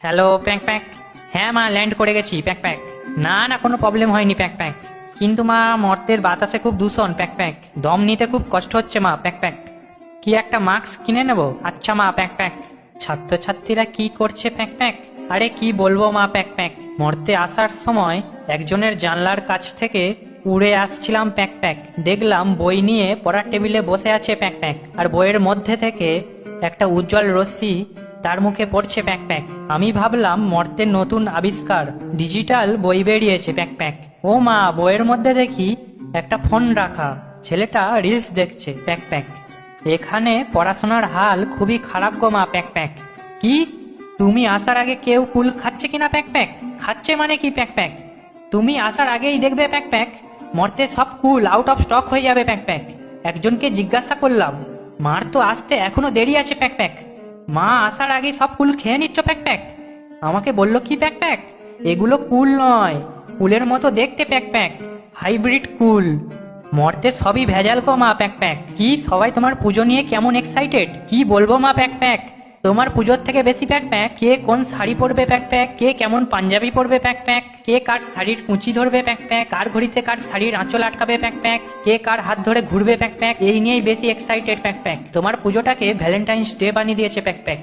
Hello pack pack. হ্যাঁ মা, land করে গেছি প্যাক প্যাক। না না, কোনো প্রবলেম হয়নি প্যাক প্যাক। কিন্তু মা, মর্তের বাতাসে খুব দূষণ প্যাক প্যাক, দম নিতে খুব কষ্ট হচ্ছে মা প্যাক প্যাক। কি একটা মাস্ক কিনে নেব? আচ্ছা মা প্যাক প্যাক। ছাত্রছাত্রীরা কি করছে প্যাক প্যাক? আরে কি বলবো মা প্যাক প্যাক, মর্তে আসার সময় একজনের জানলার কাছ থেকে উড়ে আসছিলাম প্যাক প্যাক, দেখলাম বই নিয়ে পড়ার টেবিলে বসে আছে প্যাক প্যাক, আর বইয়ের মধ্যে থেকে একটা উজ্জ্বল রশ্মি তার মুখে পড়ছে প্যাক প্যাক। আমি ভাবলাম মর্তের নতুন আবিষ্কার, ডিজিটাল বই বেরিয়েছে প্যাক প্যাক। ও মা, বইয়ের মধ্যে দেখি একটা ফোন রাখা, ছেলেটা রিলস দেখছে প্যাক প্যাক। এখানে পড়াশোনার হাল খুবই খারাপ গো মা প্যাক প্যাক। কি? তুমি আসার আগে কেউ কুল খাচ্ছে কিনা প্যাক প্যাক? খাচ্ছে মানে কি প্যাক প্যাক? তুমি আসার আগেই দেখবে প্যাক প্যাক, মর্তে সব কুল আউট অফ স্টক হয়ে যাবে প্যাক প্যাক। একজনকে জিজ্ঞাসা করলাম, মার তো আসতে এখনো দেরি আছে প্যাক প্যাক, মা আসার আগে সব কুল খেয়ে নিচ্ছ প্যাক প্যাক। আমাকে বললো কি প্যাক প্যাক, এগুলো কুল নয়, কুলের মতো দেখতে প্যাক প্যাক, হাইব্রিড কুল। মর্তে সবই ভেজাল গো মা প্যাক প্যাক। কি সবাই তোমার পুজো নিয়ে কেমন এক্সাইটেড, কি বলবো মা প্যাক প্যাক। তোমার পুজোর থেকে বেশি প্যাক প্যাক কে কোন শাড়ি পরবে প্যাক প্যাক, কে কেমন পাঞ্জাবি পরবে প্যাক প্যাক, কে কার শাড়ির কুঁচি ধরবে প্যাক প্যাক, কার ঘড়িতে কার শাড়ির আঁচল আটকাবে প্যাক প্যাক, কে কার হাত ধরে ঘুরবে প্যাক প্যাক, এই নিয়েই বেশি এক্সাইটেড প্যাক প্যাক। তোমার পুজোটাকে ভ্যালেন্টাইন্স ডে বানিয়ে দিয়েছে প্যাক প্যাক।